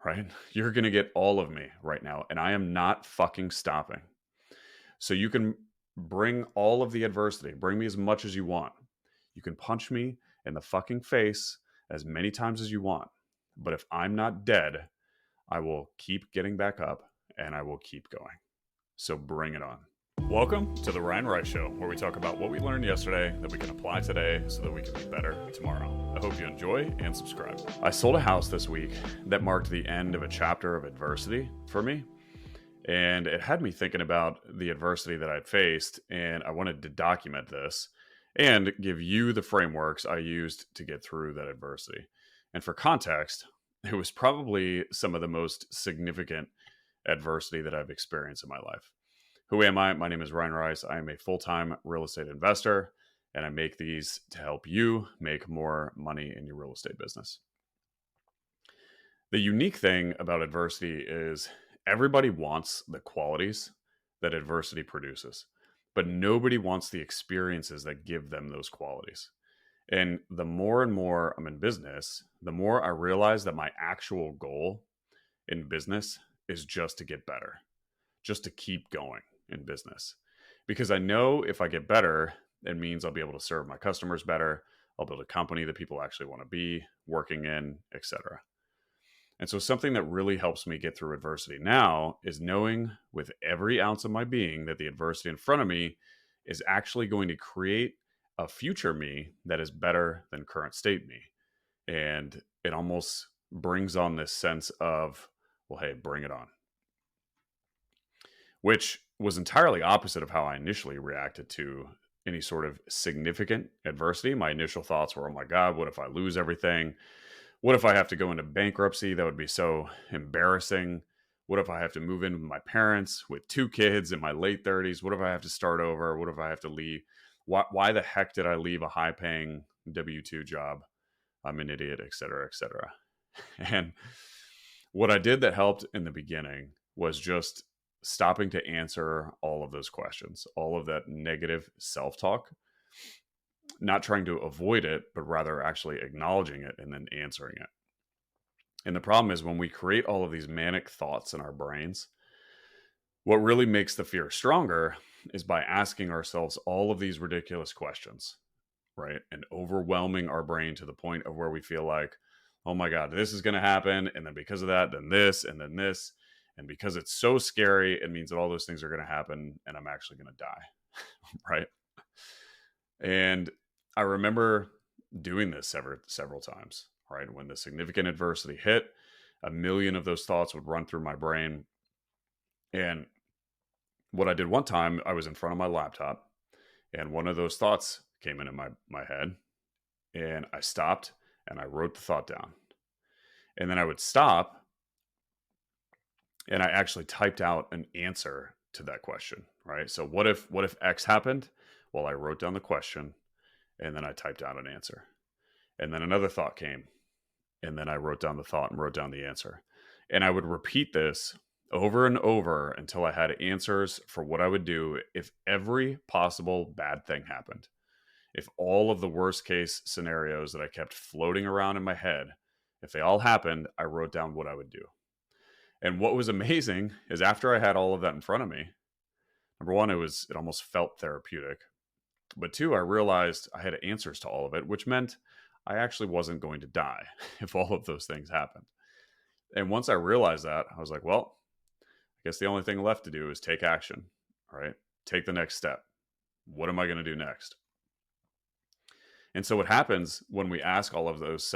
right? You're going to get all of me right now, and I am not fucking stopping. So you can bring all of the adversity, bring me as much as you want. You can punch me in the fucking face as many times as you want. But if I'm not dead, I will keep getting back up and I will keep going. So bring it on. Welcome to the Ryan Rice Show, where we talk about what we learned yesterday that we can apply today so that we can be better tomorrow. I hope you enjoy and subscribe. I sold a house this week that marked the end of a chapter of adversity for me. And it had me thinking about the adversity that I'd faced, and I wanted to document this and give you the frameworks I used to get through that adversity. And for context, it was probably some of the most significant adversity that I've experienced in my life. Who am I? My name is Ryan Rice. I am a full-time real estate investor, and I make these to help you make more money in your real estate business. The unique thing about adversity is everybody wants the qualities that adversity produces, but nobody wants the experiences that give them those qualities. And the more and more I'm in business, the more I realize that my actual goal in business is just to get better, just to keep going in business. Because I know if I get better, it means I'll be able to serve my customers better. I'll build a company that people actually want to be working in, etc. And so something that really helps me get through adversity now is knowing with every ounce of my being that the adversity in front of me is actually going to create a future me that is better than current state me. And it almost brings on this sense of, well, hey, bring it on. Which was entirely opposite of how I initially reacted to any sort of significant adversity. My initial thoughts were, oh my God, what if I lose everything? What if I have to go into bankruptcy? That would be so embarrassing. What if I have to move in with my parents with 2 kids in my late 30s? What if I have to start over? What if I have to leave? Why the heck did I leave a high-paying W-2 job? I'm an idiot, et cetera, et cetera. And what I did that helped in the beginning was just stopping to answer all of those questions, all of that negative self-talk, not trying to avoid it, but rather actually acknowledging it and then answering it. And the problem is when we create all of these manic thoughts in our brains, what really makes the fear stronger is by asking ourselves all of these ridiculous questions, right? And overwhelming our brain to the point of where we feel like, oh my God, this is going to happen. And then because of that, then this, and then this. And because it's so scary, it means that all those things are going to happen and I'm actually going to die, right? And I remember doing this several times, right? When the significant adversity hit, a million of those thoughts would run through my brain. And what I did one time, I was in front of my laptop and one of those thoughts came into my head and I stopped and I wrote the thought down. And then I would stop and I actually typed out an answer to that question, right? So what if X happened? Well, I wrote down the question and then I typed out an answer. And then another thought came and then I wrote down the thought and wrote down the answer. And I would repeat this over and over until I had answers for what I would do if every possible bad thing happened. If all of the worst case scenarios that I kept floating around in my head, if they all happened, I wrote down what I would do. And what was amazing is after I had all of that in front of me, number one, it almost felt therapeutic. But 2, I realized I had answers to all of it, which meant I actually wasn't going to die if all of those things happened. And once I realized that, I was like, well, I guess the only thing left to do is take action, right? Take the next step. What am I going to do next? And so what happens when we ask all of those,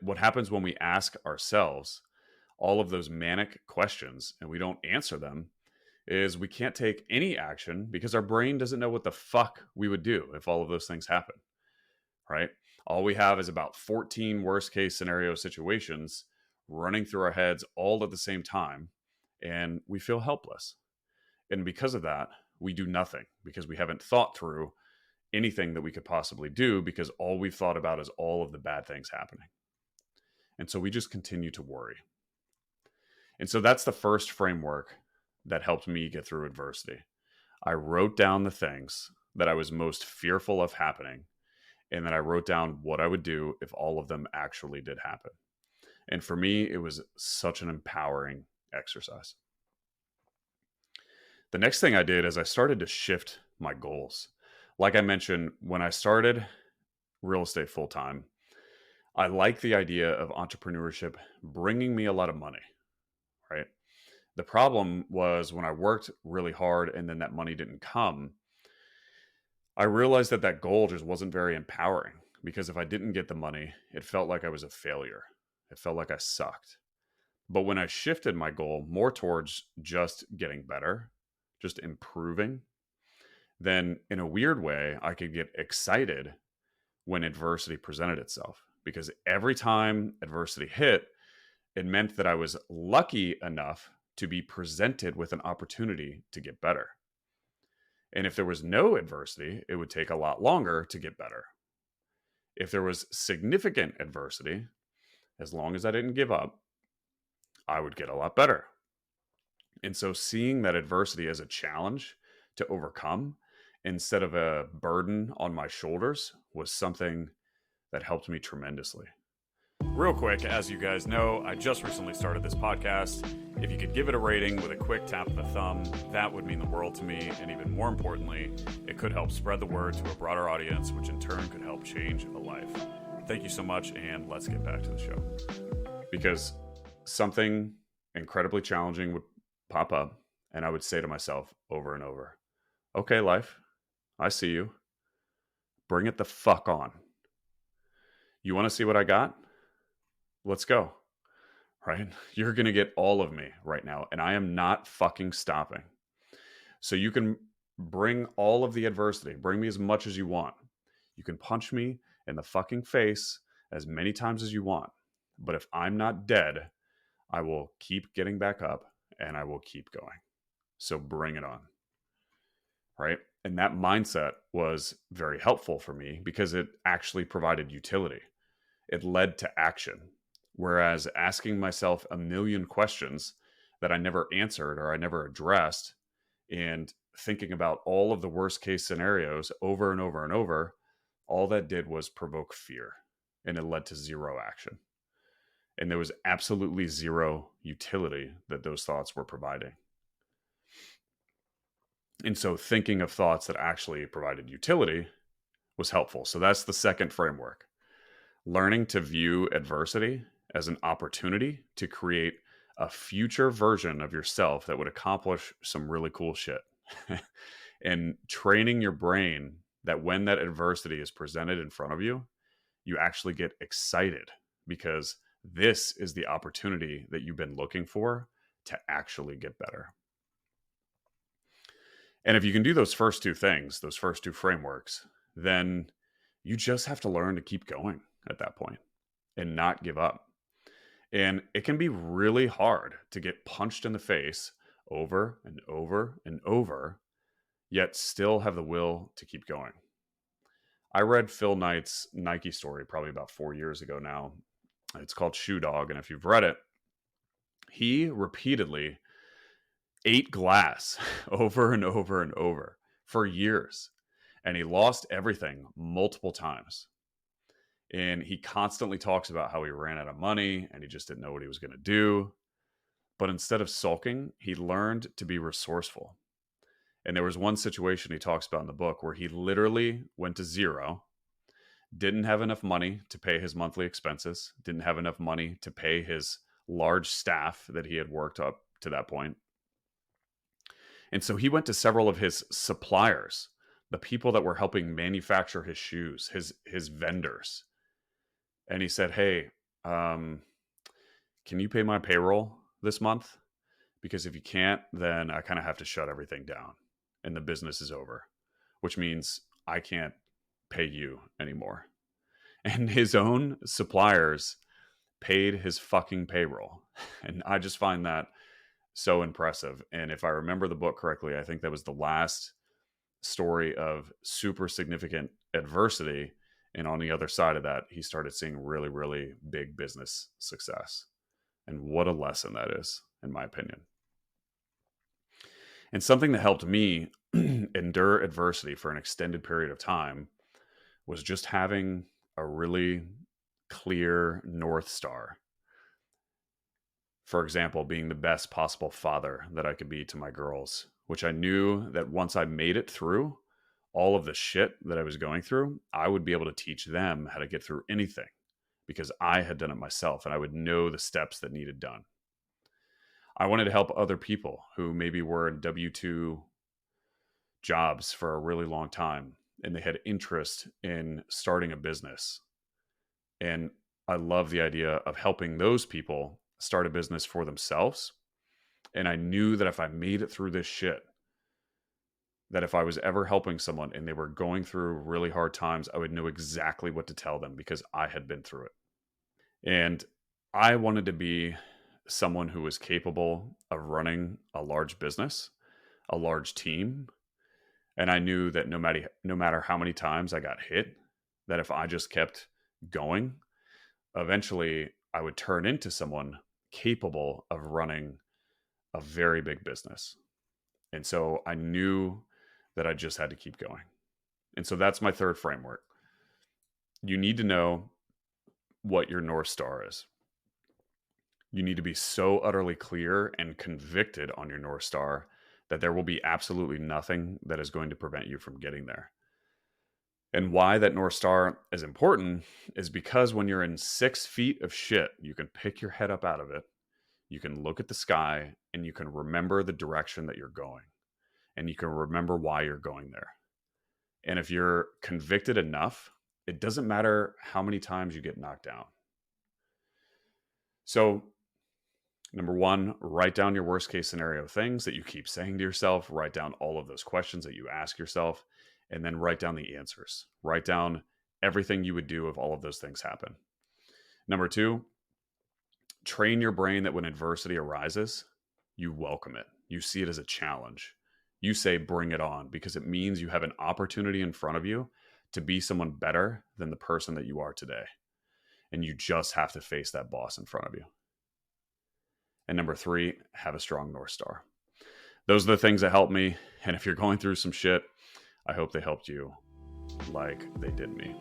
what happens when we ask ourselves all of those manic questions and we don't answer them is we can't take any action because our brain doesn't know what the fuck we would do if all of those things happen, right? All we have is about 14 worst case scenario situations running through our heads all at the same time, and we feel helpless. And because of that, we do nothing because we haven't thought through anything that we could possibly do because all we've thought about is all of the bad things happening. And so we just continue to worry. And so that's the first framework that helped me get through adversity. I wrote down the things that I was most fearful of happening, and then I wrote down what I would do if all of them actually did happen. And for me, it was such an empowering exercise. The next thing I did is I started to shift my goals. Like I mentioned, when I started real estate full time, I like the idea of entrepreneurship bringing me a lot of money, right? The problem was when I worked really hard and then that money didn't come, I realized that that goal just wasn't very empowering because if I didn't get the money, it felt like I was a failure. It felt like I sucked. But when I shifted my goal more towards just getting better, just improving, then in a weird way, I could get excited when adversity presented itself because every time adversity hit, it meant that I was lucky enough to be presented with an opportunity to get better. And if there was no adversity, it would take a lot longer to get better. If there was significant adversity, as long as I didn't give up, I would get a lot better. And so seeing that adversity as a challenge to overcome instead of a burden on my shoulders was something that helped me tremendously. Real quick, as you guys know, I just recently started this podcast. If you could give it a rating with a quick tap of the thumb, that would mean the world to me. And even more importantly, it could help spread the word to a broader audience, which in turn could help change a life. Thank you so much, and let's get back to the show. Because something incredibly challenging would pop up, and I would say to myself over and over, okay, life, I see you. Bring it the fuck on. You want to see what I got? Let's go. Right? You're going to get all of me right now, and I am not fucking stopping. So you can bring all of the adversity, bring me as much as you want. You can punch me in the fucking face as many times as you want. But if I'm not dead, I will keep getting back up and I will keep going. So bring it on. Right? And that mindset was very helpful for me because it actually provided utility. It led to action. Whereas asking myself a million questions that I never answered or I never addressed and thinking about all of the worst case scenarios over and over and over, all that did was provoke fear and it led to zero action. And there was absolutely zero utility that those thoughts were providing. And so thinking of thoughts that actually provided utility was helpful. So that's the second framework. Learning to view adversity as an opportunity to create a future version of yourself that would accomplish some really cool shit. And training your brain that when that adversity is presented in front of you, you actually get excited because this is the opportunity that you've been looking for to actually get better. And if you can do those first two things, those first two frameworks, then you just have to learn to keep going at that point and not give up. And it can be really hard to get punched in the face over and over and over, yet still have the will to keep going. I read Phil Knight's Nike story probably about 4 years ago now. It's called Shoe Dog. And if you've read it, he repeatedly ate glass over and over and over for years. And he lost everything multiple times. And he constantly talks about how he ran out of money and he just didn't know what he was going to do. But instead of sulking, he learned to be resourceful. And there was one situation he talks about in the book where he literally went to zero, didn't have enough money to pay his monthly expenses, didn't have enough money to pay his large staff that he had worked up to that point. And so he went to several of his suppliers, the people that were helping manufacture his shoes, his vendors. And he said, hey, can you pay my payroll this month? Because if you can't, then I kind of have to shut everything down and the business is over, which means I can't pay you anymore. And his own suppliers paid his fucking payroll. And I just find that so impressive. And if I remember the book correctly, I think that was the last story of super significant adversity. And on the other side of that, he started seeing really, really big business success. And what a lesson that is, in my opinion. And something that helped me endure adversity for an extended period of time was just having a really clear North Star. For example, being the best possible father that I could be to my girls, which I knew that once I made it through all of the shit that I was going through, I would be able to teach them how to get through anything because I had done it myself and I would know the steps that needed done. I wanted to help other people who maybe were in W 2 jobs for a really long time and they had interest in starting a business. And I love the idea of helping those people start a business for themselves. And I knew that if I made it through this shit, that if I was ever helping someone and they were going through really hard times, I would know exactly what to tell them because I had been through it. And I wanted to be someone who was capable of running a large business, a large team. And I knew that no matter how many times I got hit, that if I just kept going, eventually I would turn into someone capable of running a very big business. And so I knew that I just had to keep going. And so that's my third framework. You need to know what your North Star is. You need to be so utterly clear and convicted on your North Star that there will be absolutely nothing that is going to prevent you from getting there. And why that North Star is important is because when you're in 6 feet of shit, you can pick your head up out of it. You can look at the sky and you can remember the direction that you're going. And you can remember why you're going there. And if you're convicted enough, it doesn't matter how many times you get knocked down. So, number one, write down your worst case scenario things that you keep saying to yourself. Write down all of those questions that you ask yourself, and then write down the answers. Write down everything you would do if all of those things happen. Number two, train your brain that when adversity arises, you welcome it. You see it as a challenge. You say, bring it on, because it means you have an opportunity in front of you to be someone better than the person that you are today. And you just have to face that boss in front of you. And number three, have a strong North Star. Those are the things that help me. And if you're going through some shit, I hope they helped you like they did me.